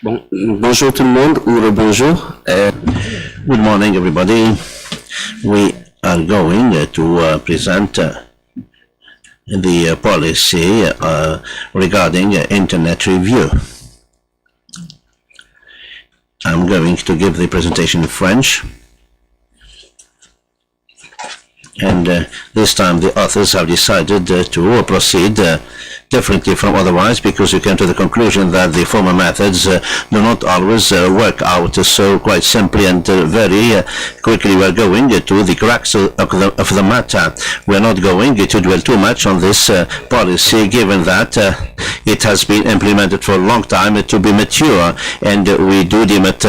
Bonjour tout le monde, ou bonjour. Good morning, everybody. We are going to present the policy regarding internet review. I'm going to give the presentation in French. And this time the authors have decided to proceed differently from otherwise, because we came to the conclusion that the former methods do not always work out. So quite simply and very quickly we're going to the crux of the matter. We're not going to dwell too much on this policy, given that it has been implemented for a long time to be mature, and we do deem it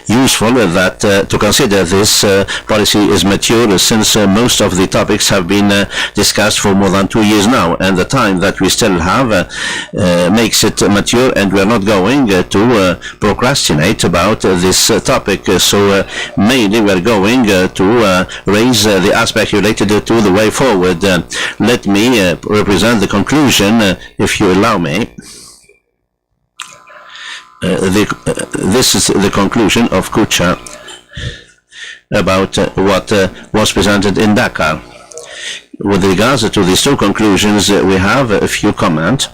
useful that to consider this policy is mature, since most of the topics have been discussed for more than 2 years now, and the time that we still have makes it mature, and we're not going to procrastinate about this topic. So mainly we're going to raise the aspect related to the way forward. Let me represent the conclusion, if you allow me. This is the conclusion of Kucha about what was presented in Dakar. With regards to these two conclusions, we have a few comments,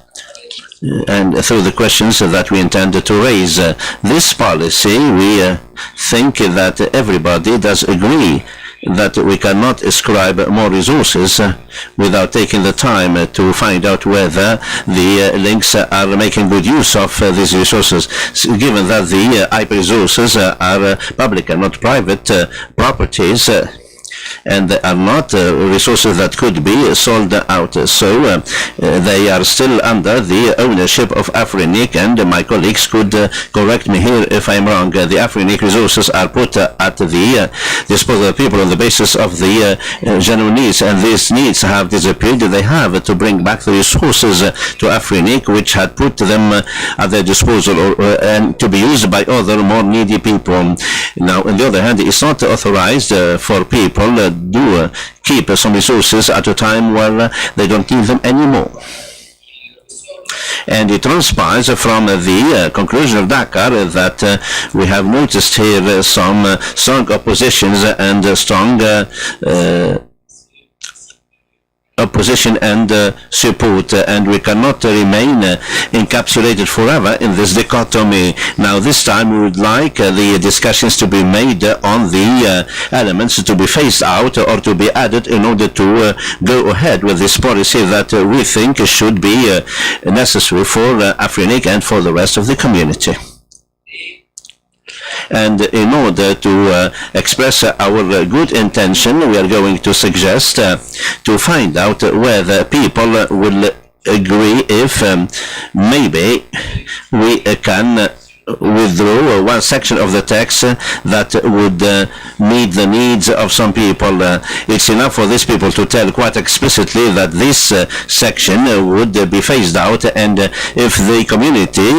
and through the questions that we intended to raise. This policy, we think that everybody does agree that we cannot ascribe more resources without taking the time to find out whether the links are making good use of these resources, given that the IP resources are public and not private properties, and they are not resources that could be sold out. So they are still under the ownership of AFRINIC, and my colleagues could correct me here if I'm wrong. The AFRINIC resources are put at the disposal of people on the basis of the general needs, and these needs have disappeared. They have to bring back the resources to AFRINIC, which had put them at their disposal, and to be used by other more needy people. Now, on the other hand, it's not authorized for people do keep some resources at a time where they don't need them anymore. And it transpires from the conclusion of Dakar that we have noticed here some strong oppositions and strong opposition and support, and we cannot remain encapsulated forever in this dichotomy. Now this time we would like the discussions to be made on the elements to be phased out or to be added in order to go ahead with this policy that we think should be necessary for AFRINIC and for the rest of the community. And in order to express our good intention, we are going to suggest to find out whether people will agree if maybe we can withdraw one section of the text that would meet the needs of some people. It's enough for these people to tell quite explicitly that this section would be phased out, and if the community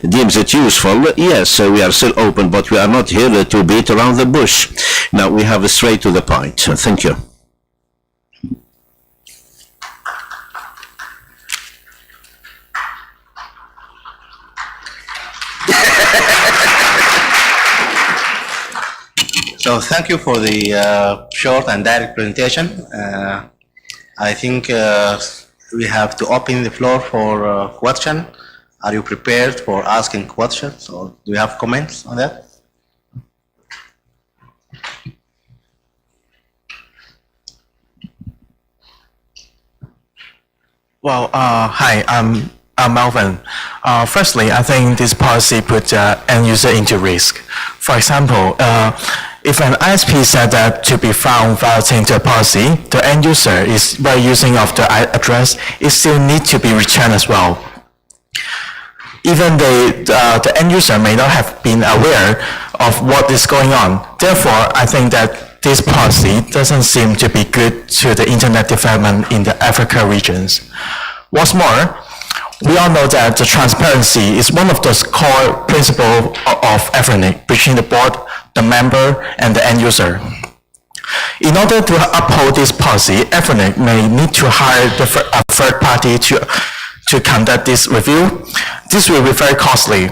deems it useful, yes, we are still open, but we are not here to beat around the bush. Now we have straight to the point. Thank you. So thank you for the short and direct presentation. I think we have to open the floor for question. Are you prepared for asking questions, or do you have comments on that? Well, hi, I'm Melvin. Firstly, I think this policy put end user into risk. For example, if an ISP said that to be found violating the policy, the end user is by using of the address, it still needs to be returned as well. Even the end user may not have been aware of what is going on. Therefore, I think that this policy doesn't seem to be good to the internet development in the Africa regions. What's more, we all know that the transparency is one of the core principles of AFRINIC between the board, the member, and the end user. In order to uphold this policy, AFRINIC may need to hire a third party to conduct this review. This will be very costly.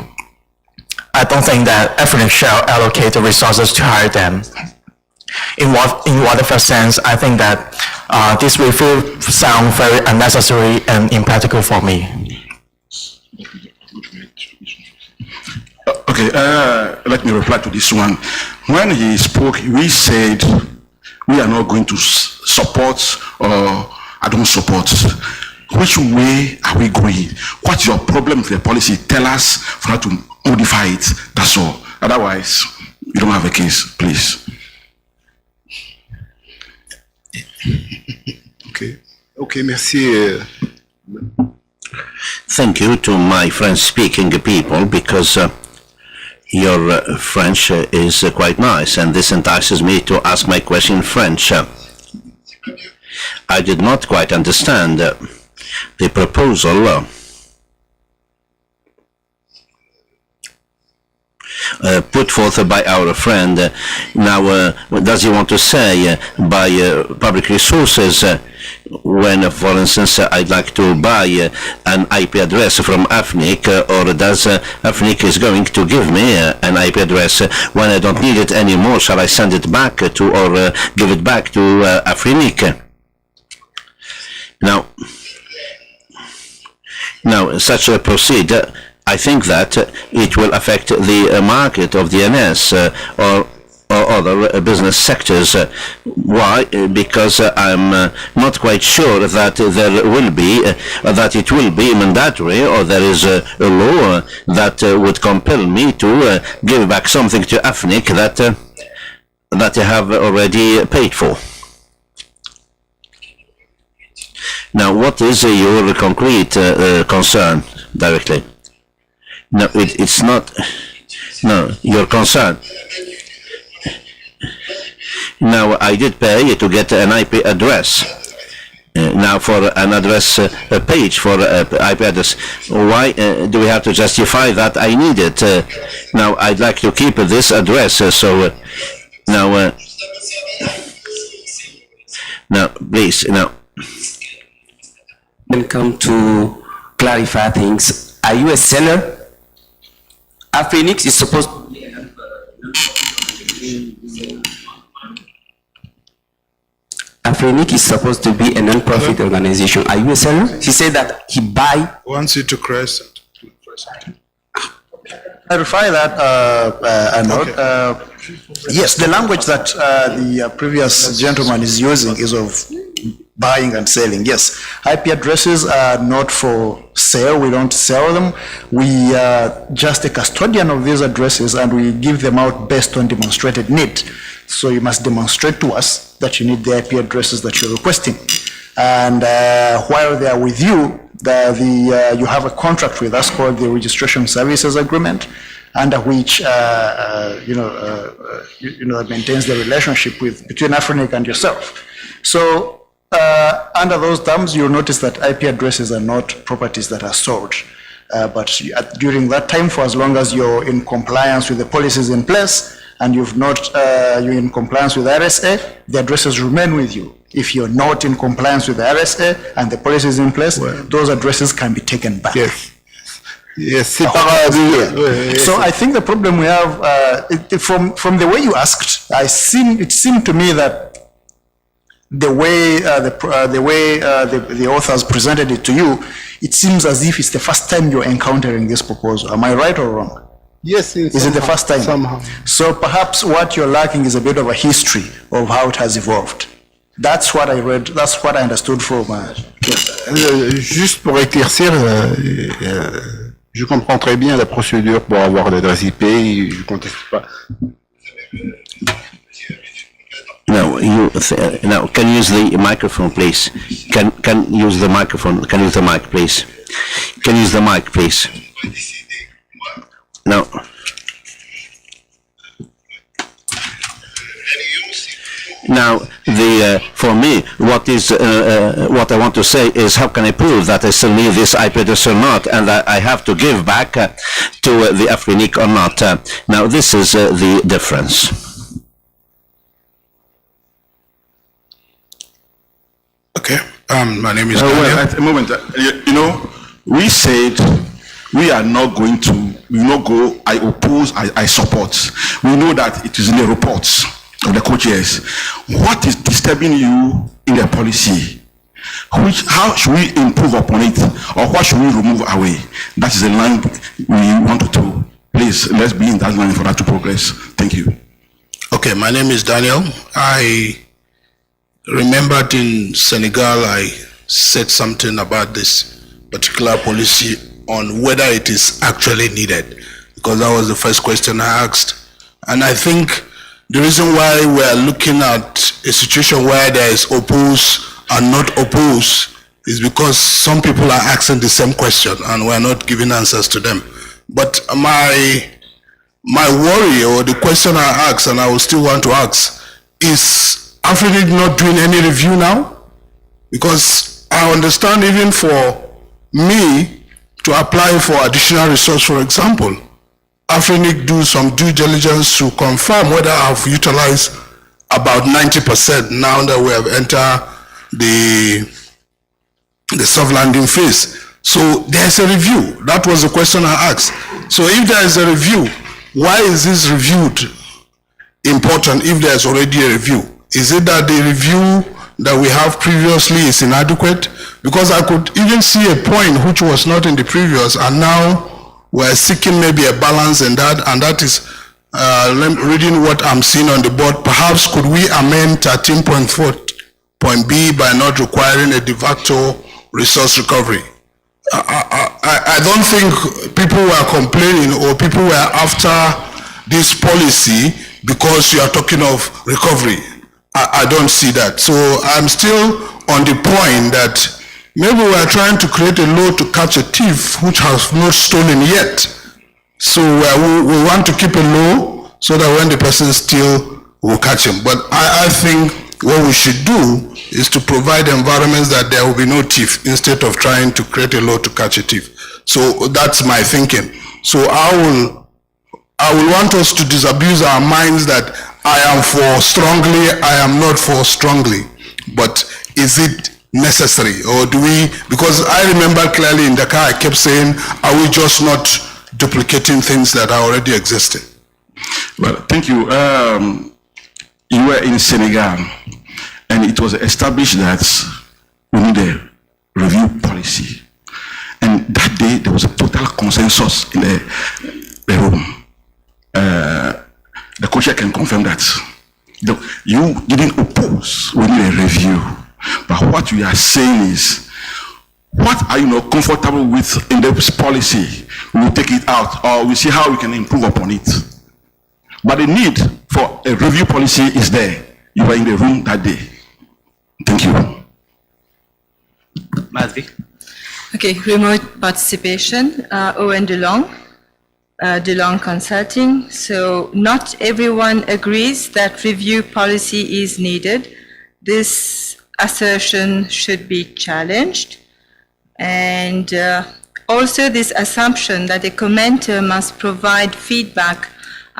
I don't think that AFRINIC shall allocate the resources to hire them. In whatever sense, I think that this review sounds very unnecessary and impractical for me. Okay, let me reply to this one. When he spoke, we said we are not going to support or I don't support. Which way are we going? What's your problem with the policy? Tell us for us to modify it. That's all. Otherwise, you don't have a case, please. Okay, merci. Thank you to my French-speaking people, because your French is quite nice, and this entices me to ask my question in French. I did not quite understand the proposal put forth by our friend. Now, does he want to say by public resources when, for instance, I'd like to buy an IP address from AFRINIC, or does AFRINIC is going to give me an IP address when I don't need it anymore? Shall I send it back to, or give it back to AFRINIC? Now, such a procedure, I think that it will affect the market of DNS or other business sectors. Why? Because I'm not quite sure that there will be, that it will be mandatory, or there is a law that would compel me to give back something to AFRINIC that I have already paid for. Now, what is your concrete concern directly? No, it's not. No, your concern. Now, I did pay to get an IP address. Now, for an address page for IP address, why do we have to justify that I need it? Now, I'd like to keep this address. So now, please, now. Then come to clarify things. Are you a seller? AFRINIC is supposed to be AFRINIC is supposed to be a non-profit organization. Are you a seller? He said that he buy. Wants you to crescent. Clarify that, yes, the language that the previous gentleman is using is of buying and selling. Yes, IP addresses are not for sale. We don't sell them. We are just a custodian of these addresses, and we give them out based on demonstrated need. So you must demonstrate to us that you need the IP addresses that you're requesting. And while they are with you, you have a contract with us called the Registration Services Agreement, under which that maintains the relationship between AFRINIC and yourself. So under those terms, you'll notice that IP addresses are not properties that are sold. But during that time, for as long as you're in compliance with the policies in place and you're in compliance with RSA, the addresses remain with you. If you're not in compliance with the RSA and the policies in place, those addresses can be taken back. Yes. Yes. So I think the problem we have, from the way you asked, it seemed to me that the way the authors presented it to you, it seems as if it's the first time you're encountering this proposal. Am I right or wrong? Yes. Is it the first time? Somehow. So perhaps what you're lacking is a bit of a history of how it has evolved. That's what I read. That's what I understood from. Juste pour éclaircir, je comprends très bien la procédure pour avoir l'adresse IP. Je ne conteste pas. No, now, can you use the microphone, please? Can use the microphone? Can use the mic, please? Can use the mic, please? No. Now, for me, what I want to say is, how can I prove that I still need this IP address or not, and that I have to give back to the AFRINIC or not? Now, this is the difference. Okay, my name is Daniel. Wait a moment. We said we are not going to, we will not go, I oppose, I support. We know that it is in the reports of the co-chairs. What is disturbing you in the policy? How should we improve upon it, or what should we remove away? That is the line we want to. Please, let's be in that line for that to progress. Thank you. Okay, my name is Daniel. I remembered in Senegal, I said something about this particular policy on whether it is actually needed, because that was the first question I asked. And I think the reason why we are looking at a situation where there is oppose and not oppose is because some people are asking the same question and we are not giving answers to them. But my worry, or the question I ask, and I will still want to ask, is AFRINIC not doing any review now? Because I understand even for me to apply for additional resource, for example, AFRINIC do some due diligence to confirm whether I've utilized about 90% now that we have entered the soft landing phase. So there's a review. That was the question I asked. So if there is a review, why is this reviewed important if there's already a review? Is it that the review that we have previously is inadequate? Because I could even see a point which was not in the previous, and now we're seeking maybe a balance in that, and that is reading what I'm seeing on the board. Perhaps could we amend 13.4.b by not requiring a de facto resource recovery? I don't think people were complaining or people were after this policy because you are talking of recovery. I don't see that. So I'm still on the point that maybe we are trying to create a law to catch a thief which has not stolen yet. So we want to keep a law so that when the person steals, we'll catch him. But I think what we should do is to provide environments that there will be no thief instead of trying to create a law to catch a thief. So that's my thinking. So I will want us to disabuse our minds that I am for strongly, I am not for strongly. But is it necessary, or do we, because I remember clearly in Dakar I kept saying, are we just not duplicating things that are already existing? Well, thank you. You were in Senegal, and it was established that we need a review policy. And that day, there was a total consensus in the room. The co-chair can confirm that. You didn't oppose, we need a review. But what we are saying is, what are you not comfortable with in this policy? We will take it out, or we see how we can improve upon it. But the need for a review policy is there. You were in the room that day. Thank you. Madhvi. Okay, remote participation, Owen DeLong, DeLong Consulting. So not everyone agrees that review policy is needed. This assertion should be challenged. And also this assumption that a commenter must provide feedback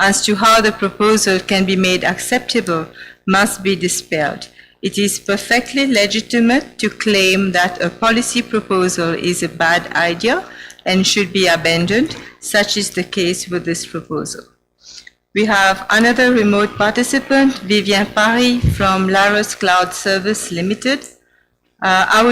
as to how the proposal can be made acceptable must be dispelled. It is perfectly legitimate to claim that a policy proposal is a bad idea and should be abandoned. Such is the case with this proposal. We have another remote participant, Vivien Paris from Laros Cloud Service Limited. I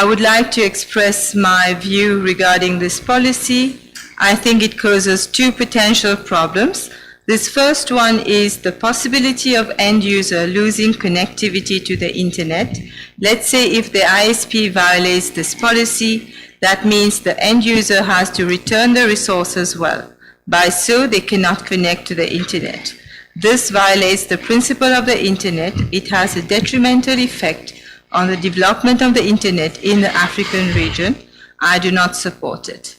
would like to express my view regarding this policy. I think it causes two potential problems. This first one is the possibility of end user losing connectivity to the internet. Let's say if the ISP violates this policy, that means the end user has to return the resource as well. By so, they cannot connect to the internet. This violates the principle of the internet. It has a detrimental effect on the development of the internet in the African region. I do not support it.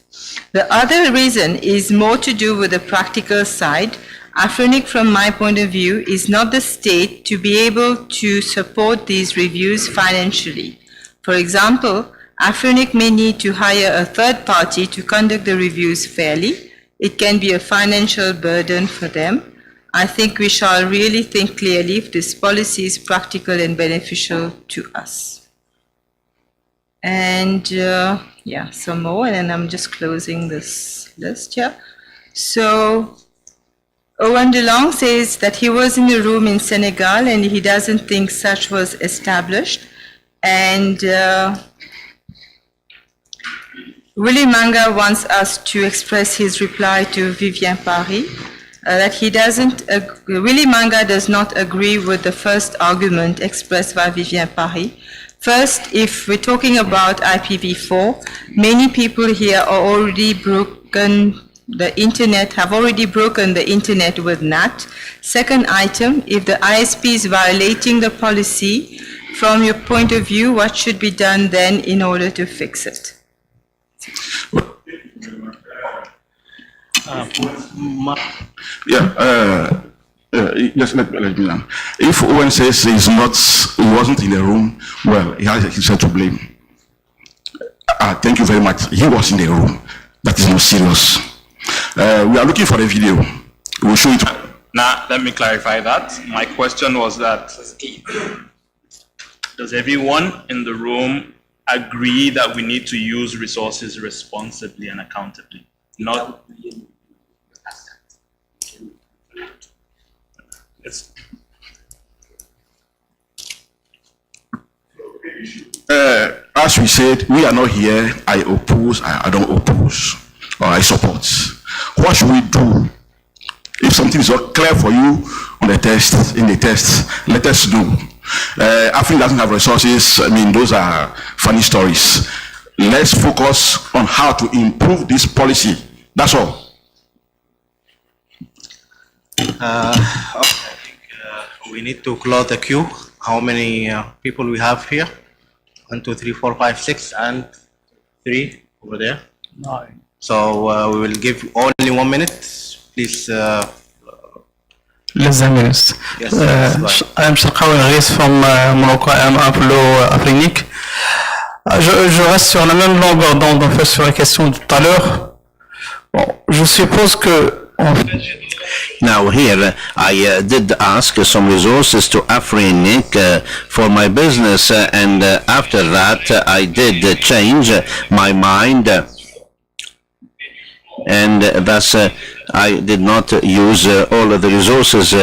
The other reason is more to do with the practical side. AFRINIC, from my point of view, is not the state to be able to support these reviews financially. For example, AFRINIC may need to hire a third party to conduct the reviews fairly. It can be a financial burden for them. I think we shall really think clearly if this policy is practical and beneficial to us. And yeah, some more, and then I'm just closing this list here. So Owen DeLong says that he was in the room in Senegal and he doesn't think such was established. And Willy Manga wants us to express his reply to Vivien Paris, that he doesn't, Willy Manga does not agree with the first argument expressed by Vivien Paris. First, if we're talking about IPv4, many people here are already broken the internet, have already broken the internet with NAT. Second item, if the ISP is violating the policy, from your point of view, what should be done then in order to fix it? Just let me know. If Owen says he wasn't in the room, well, he has himself to blame. Thank you very much. He was in the room. That is not serious. We are looking for a video. We'll show it. Now, let me clarify that. My question was that, does everyone in the room agree that we need to use resources responsibly and accountably? Not. Yes. As we said, we are not here. I oppose, I don't oppose, or I support. What should we do? If something is not clear for you on the test, in the test, let us know. AFRINIC doesn't have resources. I mean, those are funny stories. Let's focus on how to improve this policy. That's all. Okay, I think we need to close the queue. How many people we have here? 1, 2, 3, 4, 5, 6, and 3 over there. 9. So we will give only 1 minute. Please. Les minutes. Yes, right. I'm Shakawi Riz from Morocco. I'm AFRINIC. Je reste sur la même longueur d'onde en fait sur la question de tout à l'heure. Bon, je suppose que en fait, Now here, I did ask some resources to AFRINIC for my business, and after that, I did change my mind, and thus I did not use all of the resources,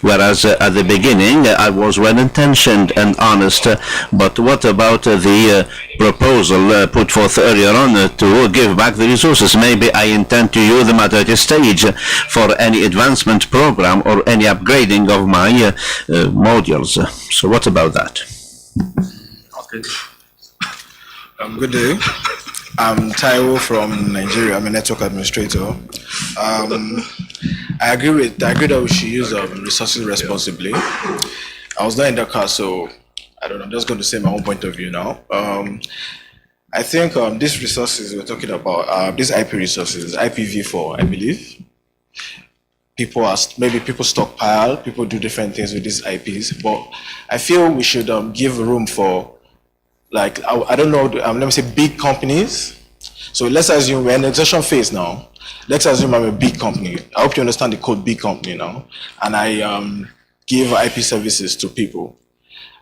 whereas at the beginning I was well-intentioned and honest. But what about the proposal put forth earlier on to give back the resources? Maybe I intend to use them at a stage for any advancement program or any upgrading of my modules. So what about that? Okay. Good day. I'm Taiwo from Nigeria. I'm a network administrator. I agree that we should use resources responsibly. I was not in Dakar, so I don't know. I'm just going to say my own point of view now. I think these resources we're talking about, these IP resources, IPv4, I believe. Maybe people stockpile, people do different things with these IPs, but I feel we should give room for, like, I don't know, let me say big companies. So let's assume we're in the exhaustion phase now. Let's assume I'm a big company. I hope you understand the code big company now. And I give IP services to people.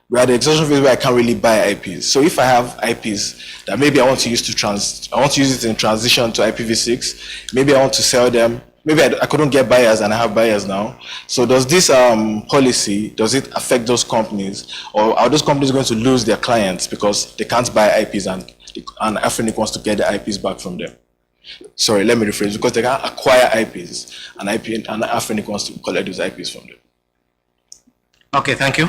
We're at the exhaustion phase where I can't really buy IPs. So if I have IPs that maybe I want to use it in transition to IPv6, maybe I want to sell them. Maybe I couldn't get buyers and I have buyers now. So does this policy, does it affect those companies? Or are those companies going to lose their clients because they can't buy IPs and AFRINIC wants to get the IPs back from them? Sorry, let me rephrase, because they can't acquire IPs and AFRINIC wants to collect those IPs from them. Okay, thank you.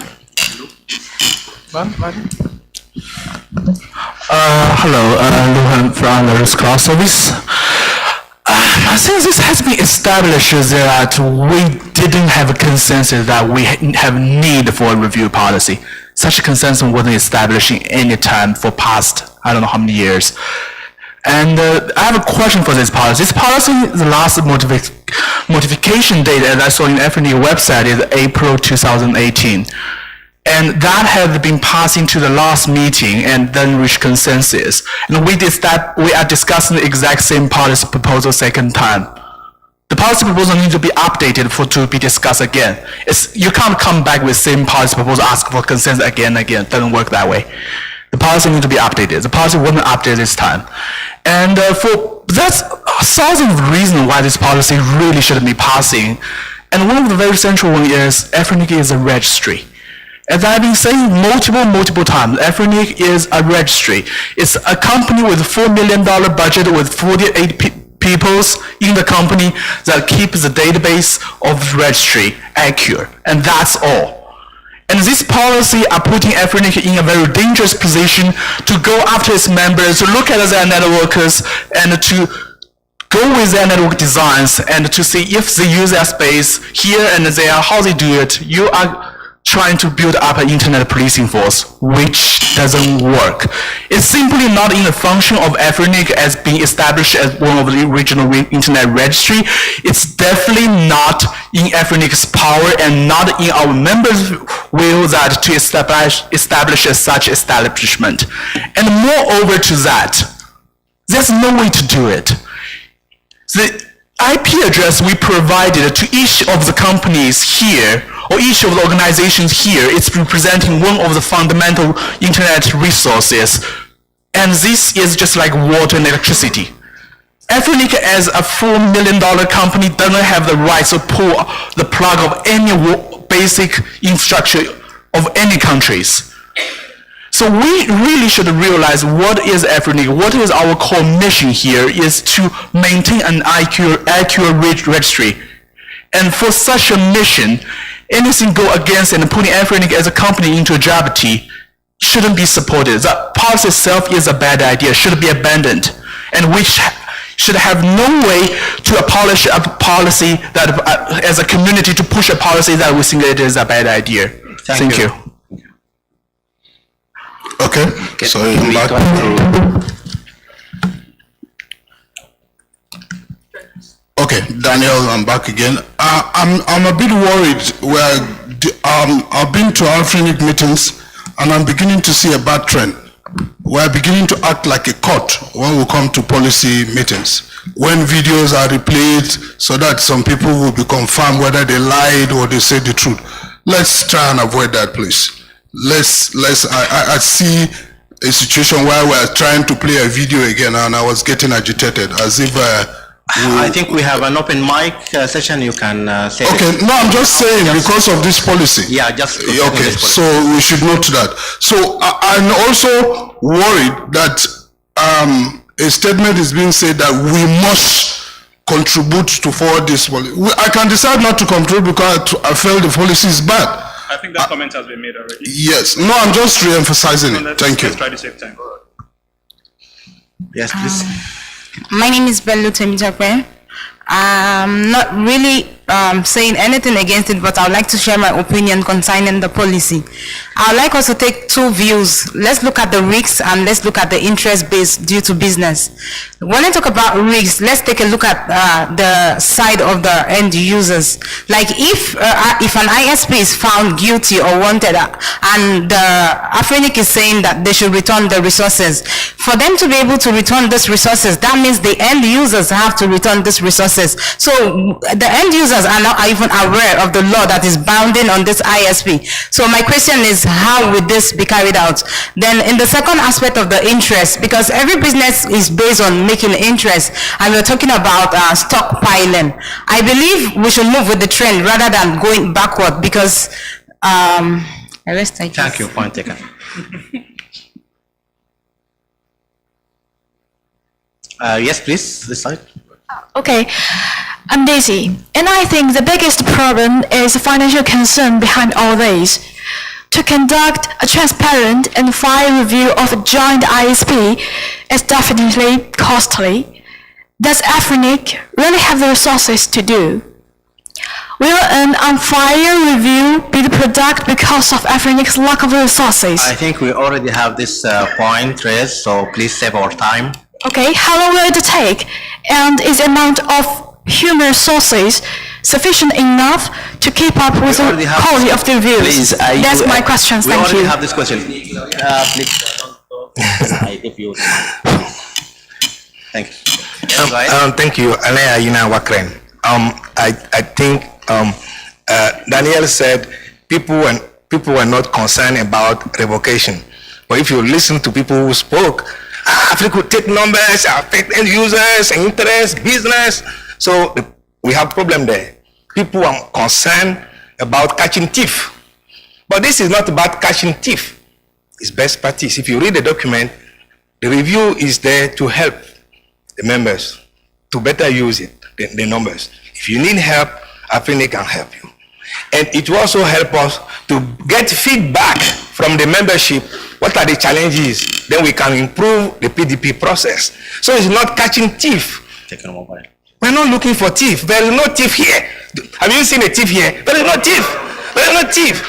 hello, Luhan from the Risk Cloud Service. I think this has been established that we didn't have a consensus that we have need for a review policy. Such a consensus wasn't established in any time for past, I don't know how many years. And I have a question for this policy. This policy, the last modification date, as I saw in the AFRINIC website, is April 2018. And that has been passed into the last meeting and then reached consensus. And we are discussing the exact same policy proposal second time. The policy proposal needs to be updated to be discussed again. You can't come back with same policy proposal, ask for consensus again and again. It doesn't work that way. The policy need to be updated. The policy wasn't updated this time. And that's a thousand reasons why this policy really shouldn't be passing. And one of the very central one is AFRINIC is a registry. As I've been saying multiple times, AFRINIC is a registry. It's a company with $4 million budget with 48 people in the company that keeps the database of the registry accurate, and that's all. And this policy are putting AFRINIC in a very dangerous position to go after its members, to look at their networkers, and to go with their network designs, and to see if they use their space here and there, how they do it. You are trying to build up an internet policing force, which doesn't work. It's simply not in the function of AFRINIC as being established as one of the original internet registry. It's definitely not in AFRINIC's power and not in our members' will that to establish such establishment. And moreover to that, there's no way to do it. The IP address we provided to each of the companies here, or each of the organizations here, it's representing one of the fundamental internet resources. And this is just like water and electricity. AFRINIC as a $4 million company doesn't have the right to pull the plug of any basic infrastructure of any countries. So we really should realize what is AFRINIC, what is our core mission here is to maintain an accurate registry. And for such a mission, anything go against and putting AFRINIC as a company into jeopardy shouldn't be supported. The policy itself is a bad idea, should be abandoned, and which should have no way to abolish a policy that, as a community, to push a policy that we think it is a bad idea. Thank you. Okay, so I'm back. Okay, Daniel, I'm back again. I'm a bit worried where I've been to AFRINIC meetings and I'm beginning to see a bad trend. We're beginning to act like a court when we come to policy meetings. When videos are replayed so that some people will be confirmed whether they lied or they said the truth. Let's try and avoid that, please. I see a situation where we're trying to play a video again and I was getting agitated as if I think we have an open mic session. You can say. Okay, no, I'm just saying because of this policy. Yeah, just. Okay, so we should note that. So I'm also worried that a statement is being said that we must contribute to forward this policy. I can decide not to contribute because I feel the policy is bad. I think that comment has been made already. Yes, no, I'm just re-emphasizing it. Thank you. Let's try to save time. Yes, please. My name is Bello Temijakwe. I'm not really saying anything against it, but I would like to share my opinion concerning the policy. I would like us to take two views. Let's look at the risks and let's look at the interest based due to business. When I talk about risks, let's take a look at the side of the end users. Like if an ISP is found guilty or wanted and the AFRINIC is saying that they should return the resources, for them to be able to return these resources, that means the end users have to return these resources. So the end users are not even aware of the law that is bounding on this ISP. So my question is, how would this be carried out? Then in the second aspect of the interest, because every business is based on making interest, and we're talking about stockpiling. I believe we should move with the trend rather than going backward because Thank you, point taken. Yes, please, this side. Okay, I'm Daisy, and I think the biggest problem is the financial concern behind all this. To conduct a transparent and fair review of a joint ISP is definitely costly. Does AFRINIC really have the resources to do? Will an unfair review be the product because of AFRINIC's lack of resources? I think we already have this point raised, so please save our time. Okay, how long will it take? And is the amount of human resources sufficient enough to keep up with the quality of the reviews? Please, that's my question. Thank you. We already have this question. Please. If you thank you. Thank you, Alea Yina Wakren. I think Daniel said people were not concerned about revocation, But if you listen to people who spoke, AFRINIC could take numbers, affect end users, interest, business. So we have problem there. People are concerned about catching thief. But this is not about catching thief. It's best practice. If you read the document, the review is there to help the members to better use it, the numbers. If you need help, AFRINIC can help you. And it will also help us to get feedback from the membership. What are the challenges? Then we can improve the PDP process. So it's not catching thief. We're not looking for thief. There is no thief here. Have you seen a thief here? There is no thief. There is no thief.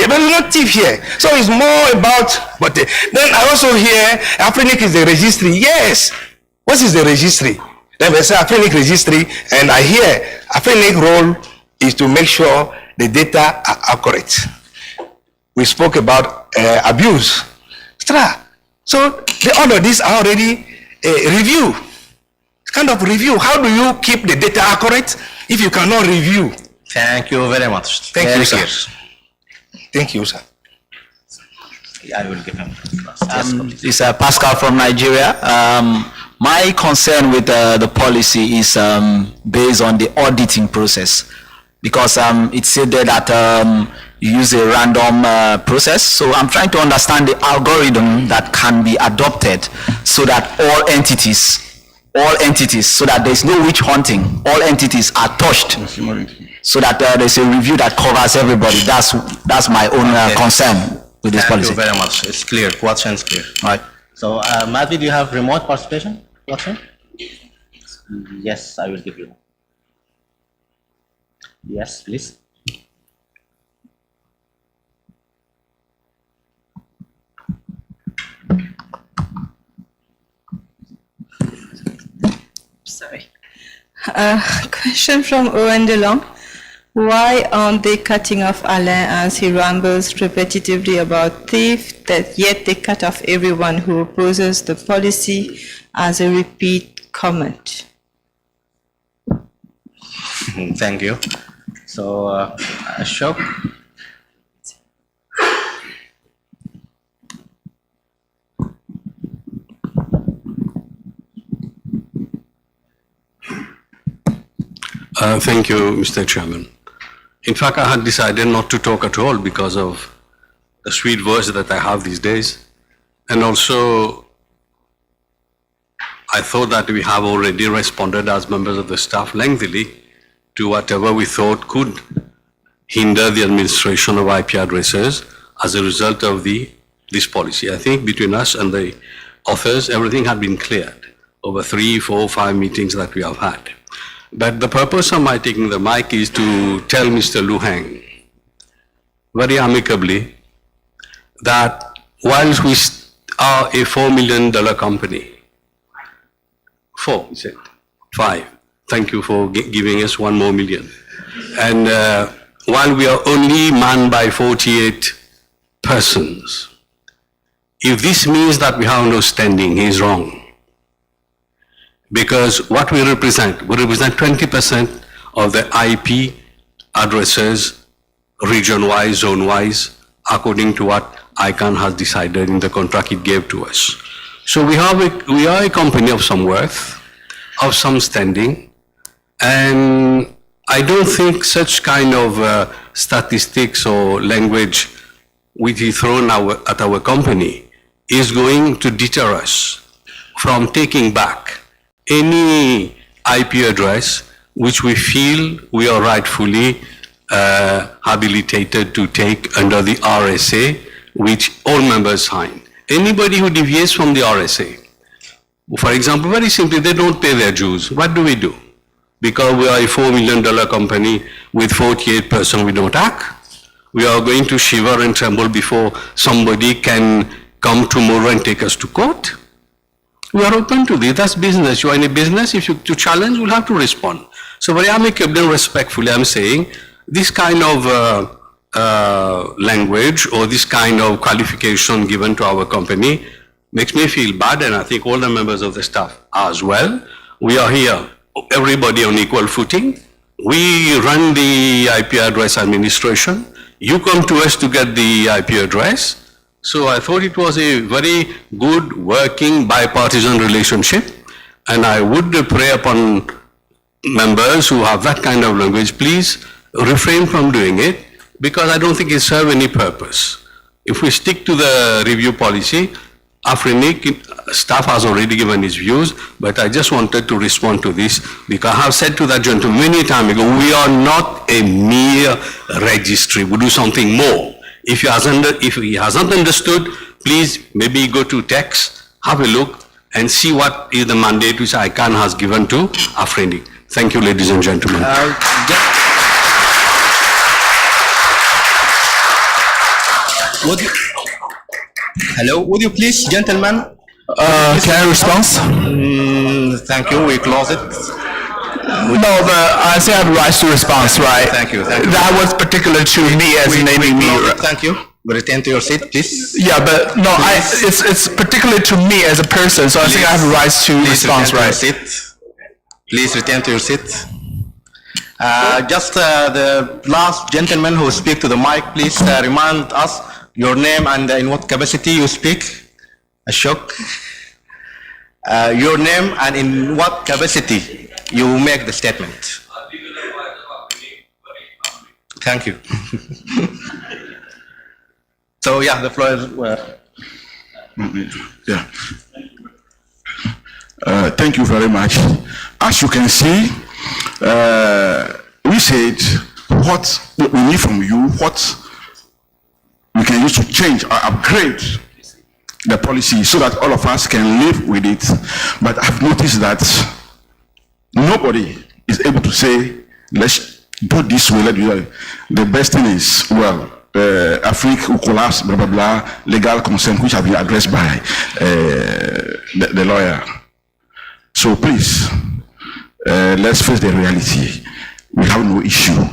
There is no thief here. So it's more about, but then I also hear AFRINIC is the registry. Yes. What is the registry? Then they say AFRINIC registry, and I hear AFRINIC role is to make sure the data are accurate. We spoke about abuse. So all of these are already review. Kind of review. How do you keep the data accurate if you cannot review? Thank you very much. Thank you, sir. Thank you, sir. I will give him. It's Pascal from Nigeria. My concern with the policy is based on the auditing process, because it said there that you use a random process. So I'm trying to understand the algorithm that can be adopted so that all entities, so that there's no witch hunting, all entities are touched, so that there's a review that covers everybody. That's my own concern with this policy. Thank you very much. It's clear. Question is clear. Right. So, Madvi, do you have remote participation? Question? Yes, I will give you. Yes, please. Sorry. Question from Owen DeLong. Why aren't they cutting off Alain as he rambles repetitively about thief, that yet they cut off everyone who opposes the policy as a repeat comment? Thank you. So, Ashok. Thank you, Mr. Chairman. In fact, I had decided not to talk at all because of the sweet voice that I have these days. And also, I thought that we have already responded as members of the staff lengthily to whatever we thought could hinder the administration of IP addresses as a result of this policy. I think between us and the authors, everything had been cleared over 3, 4, 5 meetings that we have had. But the purpose of my taking the mic is to tell Mr. Luhang very amicably that whilst we are a $4 million company, 4, he said, 5, thank you for giving us 1 more million. And while we are only manned by 48 persons, if this means that we have no standing, he is wrong. Because what we represent 20% of the IP addresses, region-wise, zone-wise, according to what ICANN has decided in the contract it gave to us. So we are a company of some worth, of some standing, and I don't think such kind of statistics or language which is thrown at our company is going to deter us from taking back any IP address which we feel we are rightfully habilitated to take under the RSA, which all members sign. Anybody who deviates from the RSA, for example, very simply, they don't pay their dues. What do we do? Because we are a $4 million company with 48 persons, we don't act. We are going to shiver and tremble before somebody can come tomorrow and take us to court. We are open to this. That's business. You are in a business. If you to challenge, we'll have to respond. So very amicably and respectfully, I'm saying this kind of language or this kind of qualification given to our company makes me feel bad, and I think all the members of the staff as well. We are here, everybody on equal footing. We run the IP address administration. You come to us to get the IP address. So I thought it was a very good working bipartisan relationship, and I would pray upon members who have that kind of language, please refrain from doing it, because I don't think it serves any purpose. If we stick to the review policy, AFRINIC staff has already given its views, but I just wanted to respond to this, because I have said to that gentleman many times ago, we are not a mere registry, we do something more. If he hasn't understood, please maybe go to text, have a look, and see what is the mandate which ICANN has given to AFRINIC. Thank you, ladies and gentlemen. Hello, would you please, gentlemen? Can I respond? Thank you, we close it. No, I think I have a right to response, right? Thank you. That was particular to me as naming me. Thank you. Return to your seat, please. Yeah, but no, it's particular to me as a person, so I think I have a right to response, right? Please return to your seat. Just the last gentleman who speak to the mic, please remind us your name and in what capacity you speak. Ashok. Your name and in what capacity you make the statement. Thank you. So yeah, the floor is. Yeah. Thank you very much. As you can see, we said what we need from you, what we can use to change or upgrade the policy so that all of us can live with it. But I've noticed that nobody is able to say, let's do this way, let's do that. The best thing is, well, AFRINIC will collapse, blah, blah, blah, legal consent, which have been addressed by the lawyer. So please, let's face the reality. We have no issue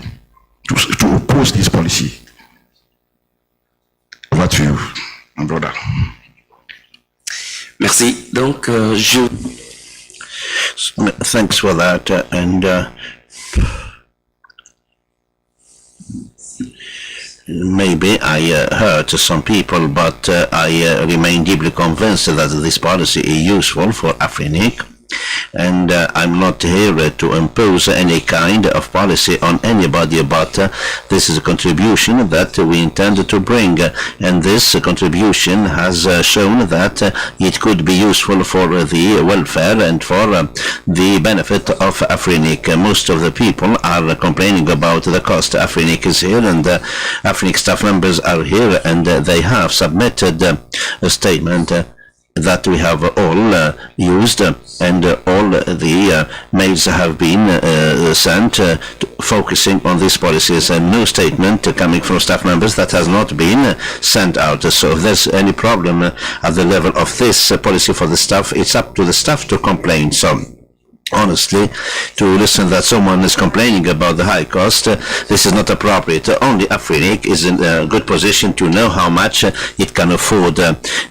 to oppose this policy. Over to you, my brother. Merci. Donc, Thanks for that, and maybe I hurt some people, but I remain deeply convinced that this policy is useful for AFRINIC, and I'm not here to impose any kind of policy on anybody, but this is a contribution that we intend to bring, and this contribution has shown that it could be useful for the welfare and for the benefit of AFRINIC. Most of the people are complaining about the cost. AFRINIC is here, and AFRINIC staff members are here, and they have submitted a statement that we have all used, and all the mails have been sent focusing on these policies, and no statement coming from staff members that has not been sent out. So if there's any problem at the level of this policy for the staff, it's up to the staff to complain. So honestly, to listen that someone is complaining about the high cost, this is not appropriate. Only AFRINIC is in a good position to know how much it can afford.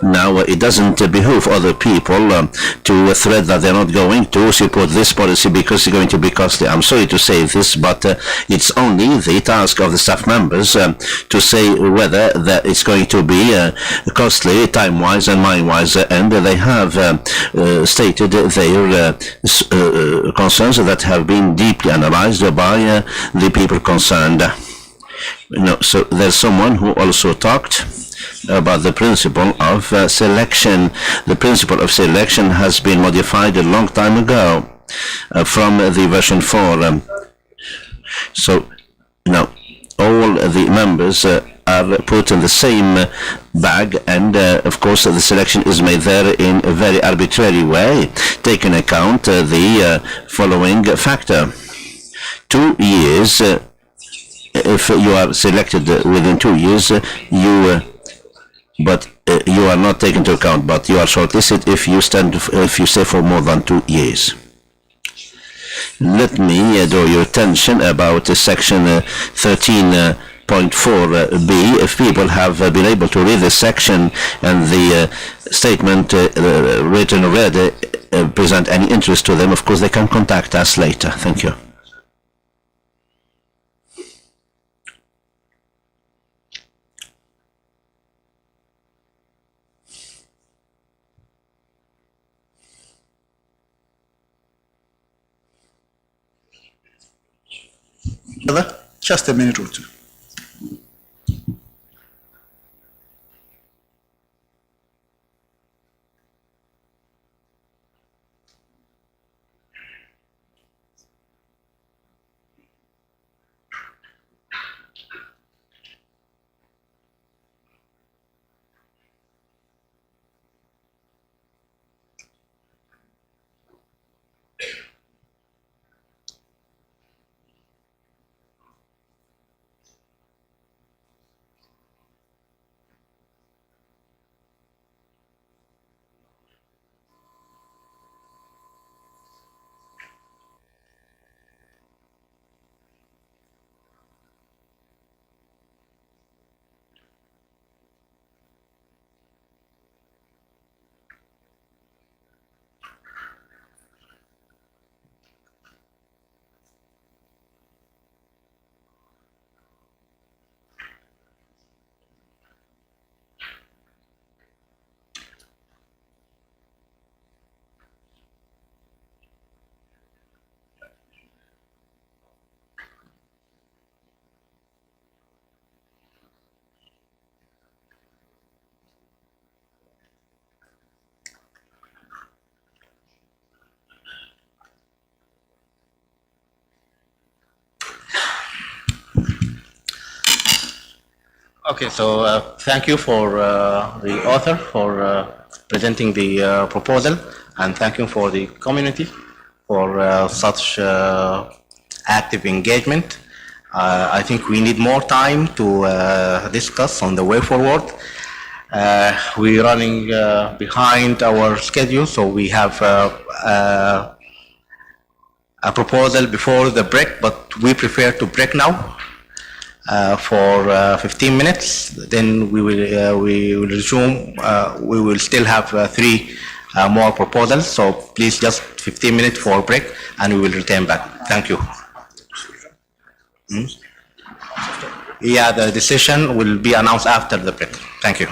Now, it doesn't behoove other people to threat that they're not going to support this policy because it's going to be costly. I'm sorry to say this, but it's only the task of the staff members to say whether that it's going to be costly, time-wise and mind-wise, and they have stated their concerns that have been deeply analyzed by the people concerned. So there's someone who also talked about the principle of selection. The principle of selection has been modified a long time ago from the version 4. So now all the members are put in the same bag, and of course the selection is made there in a very arbitrary way, taking account the following factor. 2 years, if you are selected within 2 years, you are not taken into account, but you are shortlisted if you stay for more than 2 years. Let me draw your attention about section 13.4b. If people have been able to read this section and the statement written or read present any interest to them, of course they can contact us later. Thank you. Just a minute or two. Okay, so thank you for the author for presenting the proposal, and thank you for the community for such active engagement. I think we need more time to discuss on the way forward. We're running behind our schedule, so we have a proposal before the break, but we prefer to break now for 15 minutes. Then we will resume. We will still have 3 more proposals, so please just 15 minutes for break, and we will return back. Thank you. Yeah, the decision will be announced after the break. Thank you.